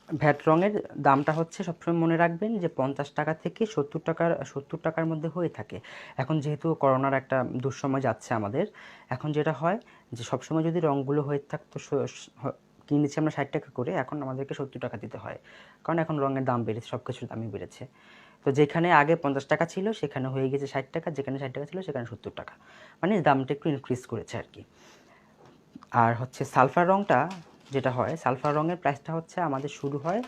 ভ্যাট রঙের দামটা হচ্ছে সবসময় মনে রাখবেন যে 50 টাকা থেকে 70 টাকার মধ্যে হয়ে থাকে। এখন যেহেতু করোনার একটা দুঃসময় যাচ্ছে আমাদের, এখন যেটা হয় যে সবসময় যদি রঙগুলো হয়ে থাকতো কিনেছি আমরা 60 টাকা করে, এখন আমাদেরকে 70 টাকা দিতে হয়, কারণ এখন রঙের দাম বেড়েছে, সব কিছুর দামই বেড়েছে। তো যেখানে আগে 50 টাকা ছিল সেখানে হয়ে গেছে 60 টাকা, যেখানে 60 টাকা ছিল সেখানে 70 টাকা, মানে দামটা একটু ইনক্রিজ করেছে আর কি। আর হচ্ছে সালফার রঙটা যেটা হয়, সালফার রঙের প্রাইসটা হচ্ছে আমাদের শুরু হয়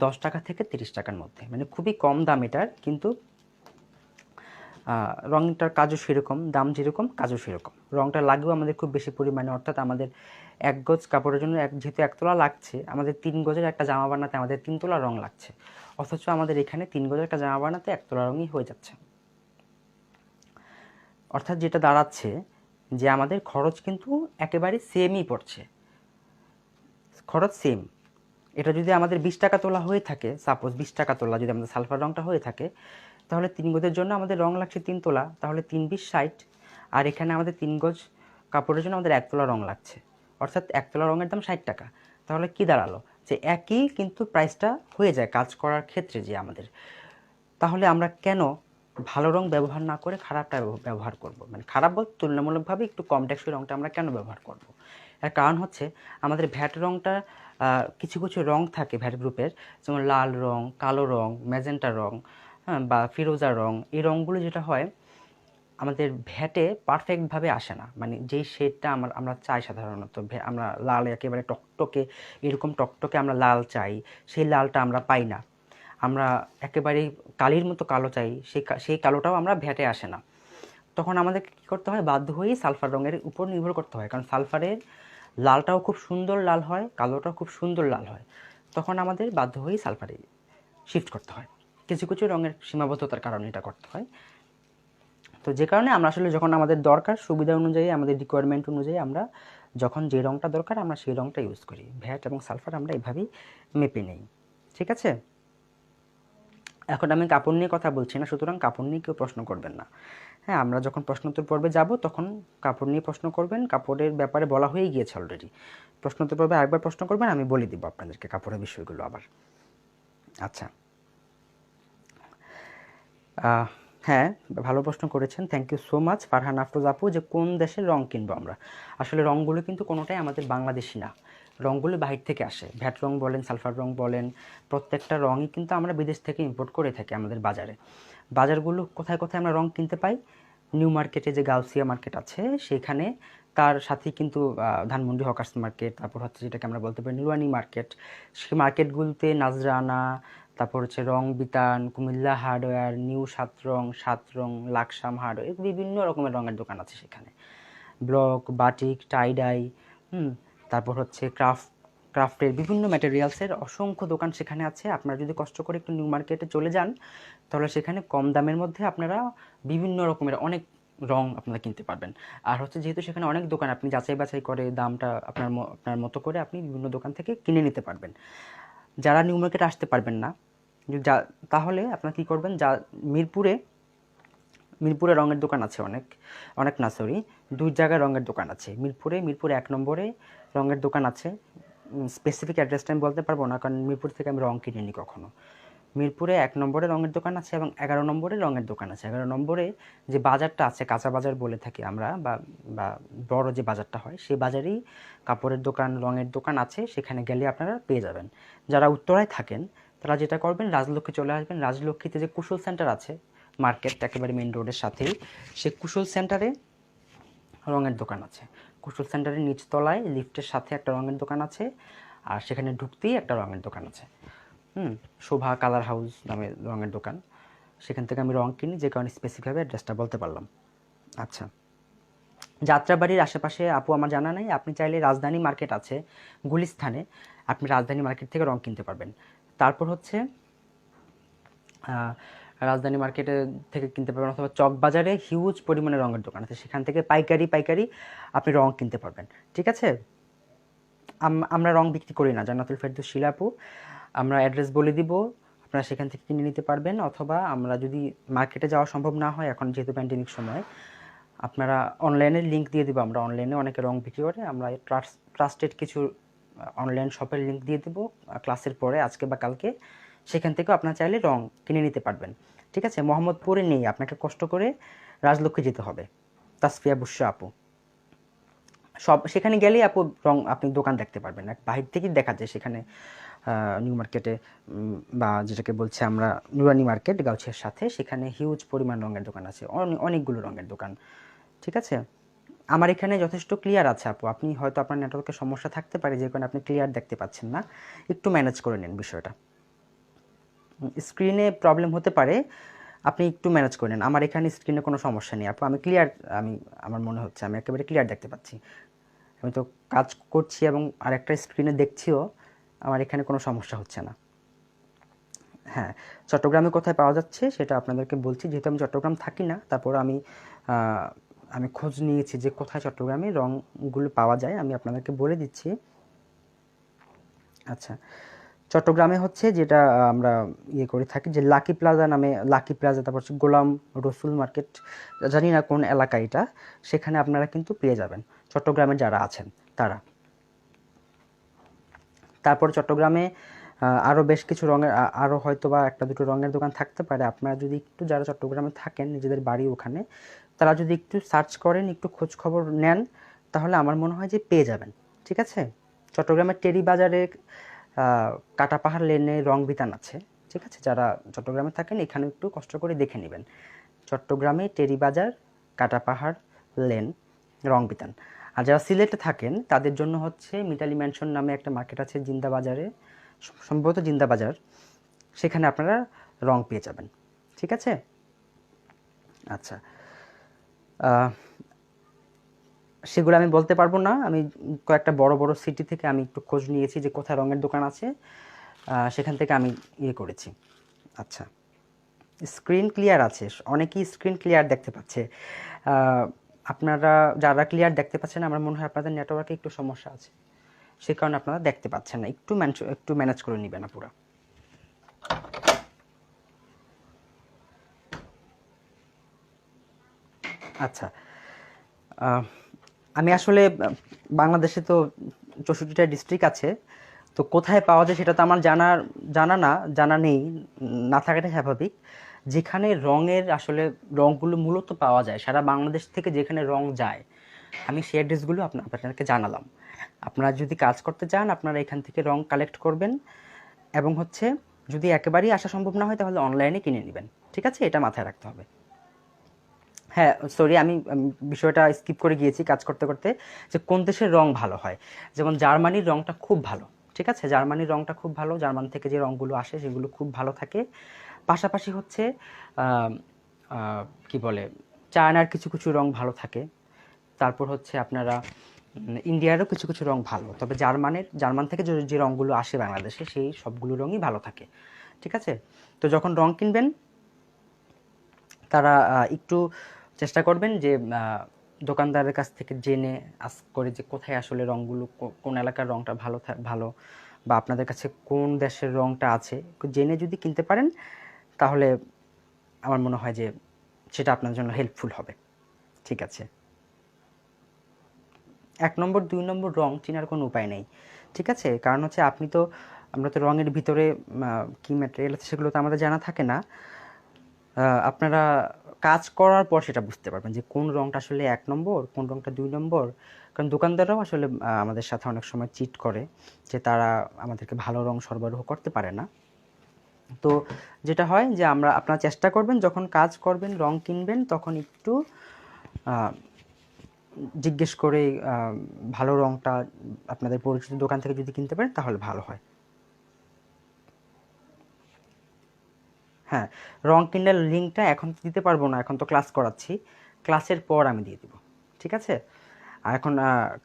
10 টাকা থেকে 30 টাকার মধ্যে, মানে খুবই কম দাম এটার, কিন্তু রঙটার কাজও সেরকম, দাম যেরকম কাজও সেরকম। রঙটা লাগেও আমাদের খুব বেশি পরিমাণে, অর্থাৎ আমাদের 1 গজ কাপড়ের জন্য যেহেতু 1 তোলা লাগছে, আমাদের 3 গজের একটা জামা বানাতে আমাদের 3 তোলা রং লাগছে, অথচ আমাদের এখানে 3 গজের একটা জামা বানাতে 1 তোলা রঙই হয়ে যাচ্ছে। অর্থাৎ যেটা দাঁড়াচ্ছে যে আমাদের খরচ কিন্তু একেবারে সেমই পড়ছে, খরচ সেম। এটা যদি আমাদের 20 টাকা তোলা হয়ে থাকে, সাপোজ 20 টাকা তোলা যদি আমাদের সালফার রঙটা হয়ে থাকে, তাহলে 3 গজের জন্য আমাদের রং লাগছে 3 তোলা, তাহলে 3 20 60, আর এখানে আমাদের 3 গজ কাপড়ের জন্য আমাদের 1 তোলা রং লাগছে, অর্থাৎ 1 তোলা রঙের দাম 60 টাকা। তাহলে কি দাঁড়ালো, যে একই কিন্তু প্রাইসটা হয়ে যায় কাজ করার ক্ষেত্রে যে আমাদের। তাহলে আমরা কেন ভালো রং ব্যবহার না করে খারাপটা ব্যবহার করব, মানে খারাপ বলতে তুলনামূলকভাবে একটু কম টেকসই রংটা আমরা কেন ব্যবহার করব? এর কারণ হচ্ছে আমাদের ভ্যাট রংটা, কিছু কিছু রং থাকে ভ্যাট গ্রুপের, যেমন লাল রং, কালো রং, ম্যাজেন্টা রং, হ্যাঁ, বা ফিরোজা রং। এই রংগুলো যেটা হয় আমাদের ভ্যাটে পারফেক্টভাবে আসে না, মানে যেই শেডটা আমরা চাই সাধারণত, আমরা লাল একেবারে টকটকে, এরকম টকটকে আমরা লাল চাই, সেই লালটা আমরা পাই না। আমরা একেবারেই কালির মতো কালো চাই, সেই কালোটাও আমরা ভ্যাটে আসে না। তখন আমাদের কী করতে হয়, বাধ্য হয়েই সালফার রঙের উপর নির্ভর করতে হয়, কারণ সালফারের লালটাও খুব সুন্দর লাল হয়, কালোটাও খুব সুন্দর লাল হয়। তখন আমাদের বাধ্য হয়েই সালফারে শিফট করতে হয়, কিছু কিছু রঙের সীমাবদ্ধতার কারণে এটা করতে হয়। তো যে কারণে আমরা আসলে যখন আমাদের দরকার, সুবিধা অনুযায়ী, আমাদের রিকোয়ারমেন্ট অনুযায়ী আমরা যখন যে রঙটা দরকার আমরা সেই রঙটা ইউজ করি। ভ্যাট এবং সালফার আমরা এভাবেই মেপে নেই, ঠিক আছে? এখন আমি কাপড় নিয়ে কথা বলছি না, সুতরাং কাপড় নিয়ে কেউ প্রশ্ন করবেন না। হ্যাঁ, আমরা যখন প্রশ্নোত্তর পর্বে যাব তখন কাপড় নিয়ে প্রশ্ন করবেন, কাপড়ের ব্যাপারে বলা হয়েই গিয়েছে অলরেডি। প্রশ্নোত্তর পর্বে আরেকবার প্রশ্ন করবেন, আমি বলে দিব আপনাদেরকে কাপড়ের বিষয়গুলো আবার। আচ্ছা, হ্যাঁ, ভালো প্রশ্ন করেছেন, thank you so much Farhan Afroz আপু। যে কোন দেশের রং কিনবো আমরা, আসলে রঙগুলো কিন্তু কোনোটাই আমাদের বাংলাদেশি না, রঙগুলো বাহির থেকে আসে। ভ্যাট রং বলেন, সালফার রং বলেন, প্রত্যেকটা রঙই কিন্তু আমরা বিদেশ থেকে ইম্পোর্ট করে থাকি আমাদের বাজারে। বাজারগুলো কোথায় কোথায় আমরা রং কিনতে পাই, নিউ মার্কেটে যে গাউসিয়া মার্কেট আছে সেখানে, তার সাথেই কিন্তু ধানমন্ডি হকার্স মার্কেট, তারপর হচ্ছে যেটাকে আমরা বলতে পারি নুরওয়ানি মার্কেট, সেই মার্কেটগুলোতে নাজরানা, তারপর হচ্ছে রং বিতান, কুমিল্লা হার্ডওয়্যার, নিউ সাত রং, লাকসাম হার্ডওয়্যার, বিভিন্ন রকমের রঙের দোকান আছে সেখানে। ব্লক, বাটিক, টাইডাই, তারপর হচ্ছে ক্রাফটের বিভিন্ন ম্যাটেরিয়ালসের অসংখ্য দোকান সেখানে আছে। আপনারা যদি কষ্ট করে একটু নিউ মার্কেটে চলে যান, তাহলে সেখানে কম দামের মধ্যে আপনারা বিভিন্ন রকমের অনেক রং আপনারা কিনতে পারবেন। আর হচ্ছে যেহেতু সেখানে অনেক দোকান, আপনি যাচাই বাছাই করে দামটা আপনার মতো করে আপনি বিভিন্ন দোকান থেকে কিনে নিতে পারবেন। যারা নিউ মার্কেটে আসতে পারবেন না, তাহলে আপনারা কী করবেন, মিরপুরে রঙের দোকান আছে অনেক না, সরি, 2 জায়গায় রঙের দোকান আছে। মিরপুর 1 নম্বরে রঙের দোকান আছে। স্পেসিফিক অ্যাড্রেসটা আমি বলতে পারবো না, কারণ মিরপুর থেকে আমি রং কিনিনি কখনো। মিরপুরে 1 নম্বরে রঙের দোকান আছে এবং 11 নম্বরে রঙের দোকান আছে। 11 নম্বরে যে বাজারটা আছে, কাঁচা বাজার বলে থাকি আমরা, বা বড় যে বাজারটা হয়, সেই বাজারেই কাপড়ের দোকান, রঙের দোকান আছে, সেখানে গেলে আপনারা পেয়ে যাবেন। যারা উত্তরায় থাকেন তারা যেটা করবেন, রাজলক্ষ্মী চলে আসবেন। রাজলক্ষ্মীতে যে কুশল সেন্টার আছে, মার্কেট একেবারে মেন রোডের সাথেই, সে কুশল সেন্টারে রঙের দোকান আছে। কুশল সেন্টারের নিচতলায় লিফটের সাথে একটা রঙের দোকান আছে, আর সেখানে ঢুকতেই একটা রঙের দোকান আছে, শোভা কালার হাউস নামে রঙের দোকান। সেখান থেকে আমি রং কিনি, যে কারণে স্পেসিফিকভাবে অ্যাড্রেসটা বলতে পারলাম। আচ্ছা, যাত্রাবাড়ির আশেপাশে আপু আমার জানা নাই, আপনি চাইলে রাজধানী মার্কেট আছে গুলিস্থানে, আপনি রাজধানী মার্কেট থেকে রং কিনতে পারবেন। তারপর হচ্ছে রাজধানী মার্কেটে থেকে কিনতে পারবেন, অথবা চকবাজারে হিউজ পরিমাণে রঙের দোকান আছে, সেখান থেকে পাইকারি আপনি রং কিনতে পারবেন, ঠিক আছে? আমরা রং বিক্রি করি না, জান্নাতুল ফেরদৌস শিলা আপু। আমরা অ্যাড্রেস বলে দিব, আপনারা সেখান থেকে কিনে নিতে পারবেন, অথবা আমরা যদি মার্কেটে যাওয়া সম্ভব না হয়, এখন যেহেতু প্যান্ডেমিক সময়, আপনারা অনলাইনে লিঙ্ক দিয়ে দিব। আমরা অনলাইনে অনেকে রং বিক্রি করে, আমরা ট্রাস্টেড কিছু অনলাইন শপের লিঙ্ক দিয়ে দেবো ক্লাসের পরে, আজকে বা কালকে। সেখান থেকেও আপনারা চাইলে রং কিনে নিতে পারবেন, ঠিক আছে? মোহাম্মদপুরে নেই, আপনাকে কষ্ট করে রাজলক্ষ্মী যেতে হবে, তাসফিয়া বুশরা আপু। সেখানে গেলেই আপু রং আপনি দোকান দেখতে পারবেন, বাহির থেকেই দেখা যায় সেখানে নিউ মার্কেটে, বা যেটাকে বলছি আমরা নুরানি মার্কেট গাউছিয়ার সাথে, সেখানে হিউজ পরিমাণ রঙের দোকান আছে, অনেকগুলো রঙের দোকান। ঠিক আছে, আমার এখানে যথেষ্ট ক্লিয়ার আছে আপু। আপনি হয়তো আপনার নেটওয়ার্কের সমস্যা থাকতে পারে, যে কারণে আপনি ক্লিয়ার দেখতে পাচ্ছেন না। একটু ম্যানেজ করে নিন বিষয়টা। স্ক্রিনে প্রবলেম হতে পারে, আপনি একটু ম্যানেজ করে নেন। আমার এখানে স্ক্রিনে কোনো সমস্যা নেই আপু, আমি ক্লিয়ার, আমি আমার মনে হচ্ছে আমি একেবারে ক্লিয়ার দেখতে পাচ্ছি। আমি তো কাজ করছি এবং আরেকটা স্ক্রিনে দেখছিও, আমার এখানে কোনো সমস্যা হচ্ছে না। হ্যাঁ, চট্টগ্রামে কোথায় পাওয়া যাচ্ছে সেটা আপনাদেরকে বলছি। যেহেতু আমি চট্টগ্রাম থাকি না, তারপর আমি খোঁজ নিয়েছি যে কোথায় চট্টগ্রামে রঙগুলো পাওয়া যায়, আমি আপনাদেরকে বলে দিচ্ছি। আচ্ছা, চট্টগ্রামে হচ্ছে যেটা আমরা ইয়ে করে থাকি, যে লাকি প্লাজা নামে, লাকি প্লাজা, তারপর হচ্ছে গোলাম রসুল মার্কেট, জানি না কোন এলাকা এটা, সেখানে আপনারা কিন্তু পেয়ে যাবেন চট্টগ্রামে যারা আছেন তারা। তারপর চট্টগ্রামে আরও বেশ কিছু রঙের, আরও হয়তো বা একটা দুটো রঙের দোকান থাকতে পারে। আপনারা যদি একটু, যারা চট্টগ্রামে থাকেন, নিজেদের বাড়ি ওখানে, তারা যদি একটু সার্চ করেন, একটু খোঁজ খবর নেন, তাহলে আমার মনে হয় যে পেয়ে যাবেন। ঠিক আছে, চট্টগ্রামের টেরি বাজারে কাটা পাহাড় লেনে রং বিতান আছে। ঠিক আছে, যারা চট্টগ্রামে থাকেন এখানে একটু কষ্ট করে দেখে নেবেন, চট্টগ্রামে টেরি বাজার, কাটা পাহাড় লেন, রং বিতান। আর যারা সিলেটে থাকেন তাদের জন্য হচ্ছে মিতালি ম্যানশন নামে একটা মার্কেট আছে জিন্দা বাজারে, সম্ভবত জিন্দা বাজার, সেখানে আপনারা রং পেয়ে যাবেন। ঠিক আছে, আচ্ছা, সেগুলো আমি বলতে পারবো না। আমি কয়েকটা বড় বড় সিটি থেকে আমি একটু খোঁজ নিয়েছি যে কোথায় রঙের দোকান আছে, সেখান থেকে আমি ইয়ে করেছি। আচ্ছা, স্ক্রিন ক্লিয়ার আছে, অনেকেই স্ক্রিন ক্লিয়ার দেখতে পাচ্ছে। আপনারা যারা ক্লিয়ার দেখতে পাচ্ছেন, আমার মনে হয় আপনাদের নেটওয়ার্কে একটু সমস্যা আছে, সে কারণে আপনারা দেখতে পাচ্ছেন না। একটু ম্যানেজ করে নেবেন পুরো। আচ্ছা, আমি আসলে বাংলাদেশে তো 64টা ডিস্ট্রিক্ট আছে, তো কোথায় পাওয়া যায় সেটা তো আমার জানা নেই, না থাকাটাই স্বাভাবিক। যেখানে রঙের আসলে রঙগুলো মূলত পাওয়া যায় সারা বাংলাদেশ থেকে, যেখানে রং যায়, আমি সেই অ্যাড্রেসগুলো আপনাদেরকে জানালাম। আপনারা যদি কাজ করতে চান, আপনারা এখান থেকে রং কালেক্ট করবেন, এবং হচ্ছে যদি একেবারেই আসা সম্ভব না হয় তাহলে অনলাইনে কিনে নেবেন। ঠিক আছে, এটা মাথায় রাখতে হবে। হ্যাঁ, সরি, আমি বিষয়টা স্কিপ করে গিয়েছি কাজ করতে করতে, যে কোন দেশের রং ভালো হয়। যেমন জার্মানির রংটা খুব ভালো। ঠিক আছে, জার্মানির রংটা খুব ভালো, জার্মান থেকে যে রংগুলো আসে সেগুলো খুব ভালো থাকে। পাশাপাশি হচ্ছে আহ, আহ, কি বলে, চায়নার কিছু কিছু রং ভালো থাকে। তারপর হচ্ছে আপনারা ইন্ডিয়ারও কিছু কিছু রং ভালো, তবে জার্মান থেকে যে যে রংগুলো আসে বাংলাদেশে, সেই সবগুলো রঙই ভালো থাকে। ঠিক আছে, তো যখন রং কিনবেন, তারা একটু চেষ্টা করবেন যে দোকানদারের কাছ থেকে জেনে আস্ক করে যে কোথায় আসলে রঙগুলো, কোন এলাকার রঙটা ভালো, বা আপনাদের কাছে কোন দেশের রঙটা আছে, জেনে যদি কিনতে পারেন, তাহলে আমার মনে হয় যে সেটা আপনার জন্য হেল্পফুল হবে। ঠিক আছে, 1 নম্বর 2 নম্বর রং চেনার কোনো উপায় নেই। ঠিক আছে, কারণ হচ্ছে আমরা তো রঙের ভিতরে কী ম্যাটেরিয়াল আছে সেগুলো তো আমাদের জানা থাকে না। আপনারা কাজ করার পর সেটা বুঝতে পারবেন যে কোন রংটা আসলে 1 নম্বর, কোন রংটা 2 নম্বর। কারণ দোকানদাররাও আসলে আমাদের সাথে অনেক সময় চিট করে, যে তারা আমাদেরকে ভালো রং সরবরাহ করতে পারে না। তো যেটা হয় যে আপনারা চেষ্টা করবেন যখন কাজ করবেন, রং কিনবেন, তখন একটু জিজ্ঞেস করে ভালো রংটা আপনাদের পরিচিত দোকান থেকে যদি কিনতে পারেন তাহলে ভালো হয়। হ্যাঁ, রং কিনার লিঙ্কটা এখন দিতে পারবো না, এখন তো ক্লাস করাচ্ছি, ক্লাসের পর আমি দিয়ে দিব। ঠিক আছে, আর এখন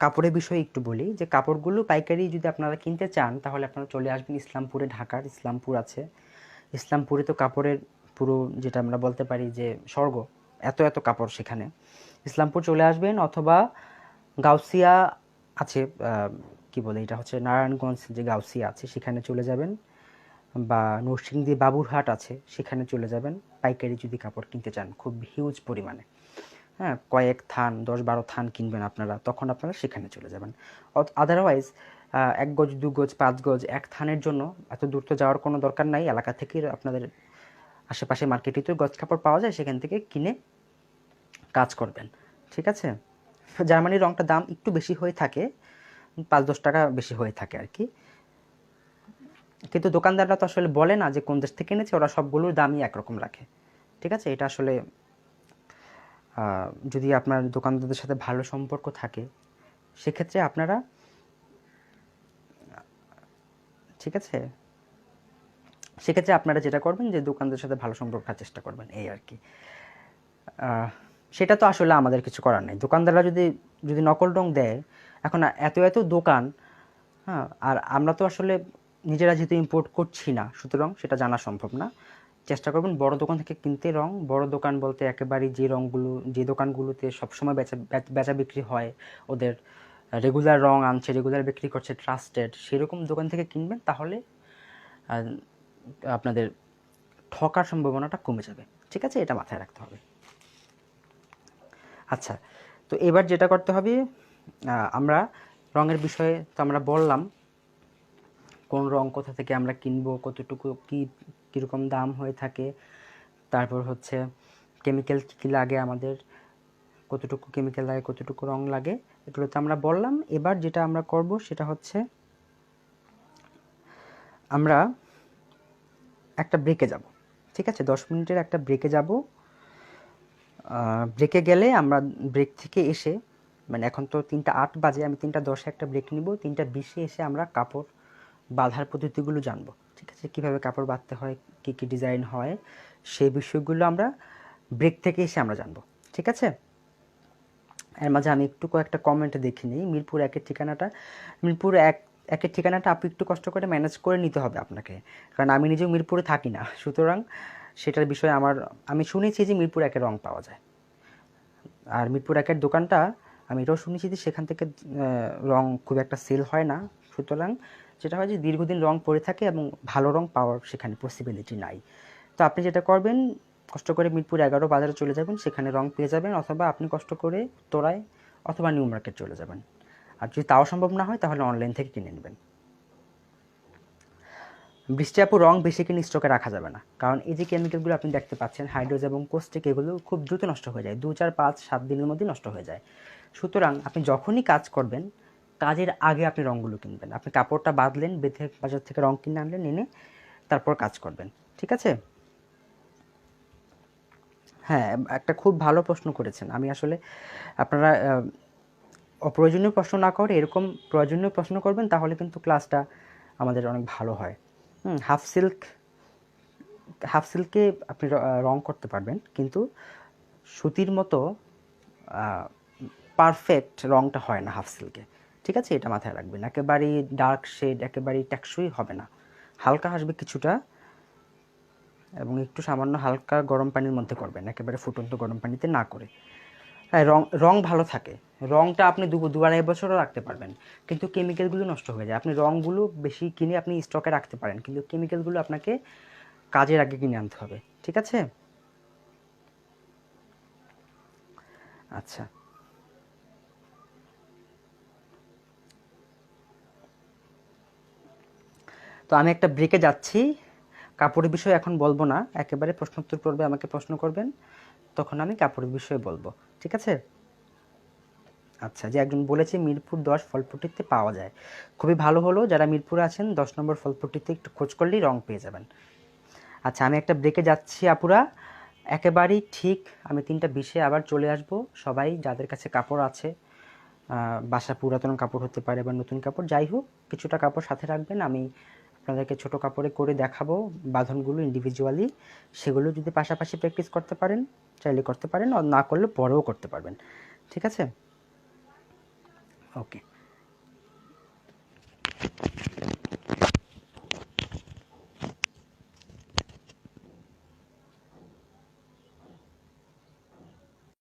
কাপড়ের বিষয়ে একটু বলি, যে কাপড়গুলো পাইকারি যদি আপনারা কিনতে চান, তাহলে আপনারা চলে আসবেন ইসলামপুরে। ঢাকার ইসলামপুর আছে, ইসলামপুরে তো কাপড়ের পুরো, যেটা আমরা বলতে পারি যে স্বর্গ, এত এত কাপড় সেখানে। ইসলামপুর চলে আসবেন, অথবা গাউসিয়া আছে, কি বলে এটা হচ্ছে নারায়ণগঞ্জ, যে গাউসিয়া আছে সেখানে চলে যাবেন, বা নরসিংদী বাবুরহাট আছে সেখানে চলে যাবেন, পাইকারি যদি কাপড় কিনতে চান খুব হিউজ পরিমাণে। হ্যাঁ, কয়েক থান, 10-12 থান কিনবেন আপনারা, তখন আপনারা সেখানে চলে যাবেন। আদারওয়াইজ 1 গজ, 2 গজ, 5 গজ, 1 থানের জন্য এত দূর তো যাওয়ার কোনো দরকার নাই। এলাকা থেকে আপনাদের আশেপাশে মার্কেটে তো গজ কাপড় পাওয়া যায়, সেখান থেকে কিনে কাজ করবেন। ঠিক আছে, জার্মানির রংটা দাম একটু বেশি হয়ে থাকে, 5-10 টাকা বেশি হয়ে থাকে আর কি। কিন্তু দোকানদাররা তো আসলে বলে না যে কোন দেশ থেকে এনেছে, ওরা সবগুলোর দামই একরকম রাখে। ঠিক আছে, এটা আসলে যদি আপনার দোকানদারদের সাথে ভালো সম্পর্ক থাকে সেক্ষেত্রে আপনারা, ঠিক আছে, সেক্ষেত্রে আপনারা যেটা করবেন যে দোকানদারের সাথে ভালো সম্পর্ক রাখার চেষ্টা করবেন, এই আর কি। সেটা তো আসলে আমাদের কিছু করার নেই। দোকানদাররা যদি যদি নকল রং দেয়, এখন এত এত দোকান, হ্যাঁ, আর আমরা তো আসলে নিজেরা যেহেতু ইম্পোর্ট করছি না, সুতরাং সেটা জানা সম্ভব না। চেষ্টা করবেন বড় দোকান থেকে কিনতে রং। বড় দোকান বলতে একেবারেই যে রঙগুলো, যে দোকানগুলোতে সবসময় বেচা বিক্রি হয়, ওদের রেগুলার রং আনছে, রেগুলার বিক্রি করছে, ট্রাস্টেড, সেরকম দোকান থেকে কিনবেন, তাহলে আপনাদের ঠকার সম্ভাবনাটা কমে যাবে। ঠিক আছে, এটা মাথায় রাখতে হবে। আচ্ছা, তো এবার যেটা করতে হবে, আমরা রঙের বিষয়ে তো আমরা বললাম কোন রং কোথা থেকে আমরা কিনবো, কতটুকু কীরকম দাম হয়ে থাকে, তারপর হচ্ছে কেমিক্যাল কী কী লাগে আমাদের, কতটুকু কেমিক্যাল লাগে, কতটুকু রং লাগে, এগুলো তো আমরা বললাম। এবার যেটা আমরা করব সেটা হচ্ছে আমরা একটা ব্রেকে যাব। ঠিক আছে, 10 মিনিটের একটা ব্রেকে যাব। ব্রেকে গেলে আমরা ব্রেক থেকে এসে, মানে এখন তো 3টা 8 বাজে, আমি 3টা 10-এ একটা ব্রেক নিব, 3টা 20-এ এসে আমরা কাপড় বাঁধার পদ্ধতিগুলো জানবো। ঠিক আছে, কীভাবে কাপড় বাঁধতে হয়, কী কী ডিজাইন হয়, সেই বিষয়গুলো আমরা ব্রেক থেকে এসে আমরা জানবো। ঠিক আছে, এর মাঝে আমি একটু কয়েকটা কমেন্ট দেখে নিই। মিরপুর 1-এর ঠিকানাটা, মিরপুর 1-এর ঠিকানাটা আপনি একটু কষ্ট করে ম্যানেজ করে নিতে হবে আপনাকে, কারণ আমি নিজেও মিরপুরে থাকি না, সুতরাং সেটার বিষয়ে আমি শুনেছি যে মিরপুর 1-এ রং পাওয়া যায়। আর মিরপুর 1-এর দোকানটা আমি এটাও শুনেছি যে সেখান থেকে রং খুব একটা সেল হয় না, সুতরাং যেটা হয় যে দীর্ঘদিন রং পড়ে থাকে এবং ভালো রং পাওয়ার সেখানে পসিবিলিটি নাই। তো আপনি যেটা করবেন, কষ্ট করে মিরপুর 11 বাজারে চলে যাবেন, সেখানে রং পেয়ে যাবেন, অথবা আপনি কষ্ট করে তোরায় অথবা নিউ মার্কেট চলে যাবেন। আর যদি তাও সম্ভব না হয় তাহলে অনলাইন থেকে কিনে নেবেন। বৃষ্টি আপু, রং বেশি কিনে স্টকে রাখা যাবে না, কারণ এই যে কেমিক্যালগুলো আপনি দেখতে পাচ্ছেন, হাইড্রোজ এবং কোস্টিক, এগুলো খুব দ্রুত নষ্ট হয়ে যায়, 2 4 5 7 দিনের মধ্যে নষ্ট হয়ে যায়। সুতরাং আপনি যখনই কাজ করবেন, কাজের আগে আপনি রঙগুলো কিনবেন। আপনি কাপড়টা বাঁধলেন, বেঁধে বাজার থেকে রং কিনে আনলেন, এনে তারপর কাজ করবেন। ঠিক আছে, হ্যাঁ, একটা খুব ভালো প্রশ্ন করেছেন। আমি আসলে, আপনারা অপ্রয়োজনীয় প্রশ্ন না করে এরকম প্রয়োজনীয় প্রশ্ন করবেন, তাহলে কিন্তু ক্লাসটা আমাদের অনেক ভালো হয়। হাফ সিল্কে আপনি রং করতে পারবেন, কিন্তু সুতির মতো পারফেক্ট রংটা হয় না হাফ সিল্কে। ঠিক আছে, এটা মাথায় রাখবেন। একেবারেই ডার্ক শেড, একেবারেই টেকসই হবে না, হালকা আসবে কিছুটা, এবং একটু সামান্য হালকা গরম পানির মধ্যে করবেন, একেবারে ফুটন্ত গরম পানিতে না করে। হ্যাঁ, রং রং ভালো থাকে, রংটা আপনি 2 2 2.5 বছরও রাখতে পারবেন, কিন্তু কেমিক্যালগুলো নষ্ট হয়ে যায়। আপনি রংগুলো বেশি কিনে আপনি স্টকে রাখতে পারেন, কিন্তু কেমিক্যালগুলো আপনাকে কাজের আগে কিনে আনতে হবে। ঠিক আছে, আচ্ছা, তো আমি একটা ব্রেকে যাচ্ছি। কাপড়ের বিষয়ে এখন বলবো না, একেবারে প্রশ্নোত্তর পর্বে আমাকে প্রশ্ন করবেন, তখন আমি কাপড়ের বিষয়ে বলবো। ঠিক আছে, আচ্ছা, যে একজন বলেছে মিরপুর 10 ফলপট্টিতে পাওয়া যায়, খুবই ভালো হলো। যারা মিরপুরে আছেন 10 নম্বর ফলপট্টিতে একটু খোঁজ করলেই রং পেয়ে যাবেন। আচ্ছা, আমি একটা ব্রেকে যাচ্ছি আপুরা, একেবারেই ঠিক আমি 3টা 20-এ আবার চলে আসব। সবাই যাদের কাছে কাপড় আছে, বাসা পুরাতন কাপড় হতে পারে বা নতুন কাপড়, যাই হোক, কিছুটা কাপড় সাথে রাখবেন। আমি আপনাদেরকে ছোট কাপড়ে করে দেখাবো বাঁধনগুলো ইন্ডিভিজুয়ালি, সেগুলো যদি পাশাপাশি প্র্যাকটিস করতে পারেন চাইলে করতে পারেন, আর না করলে পরেও করতে পারবেন। ঠিক আছে, ওকে।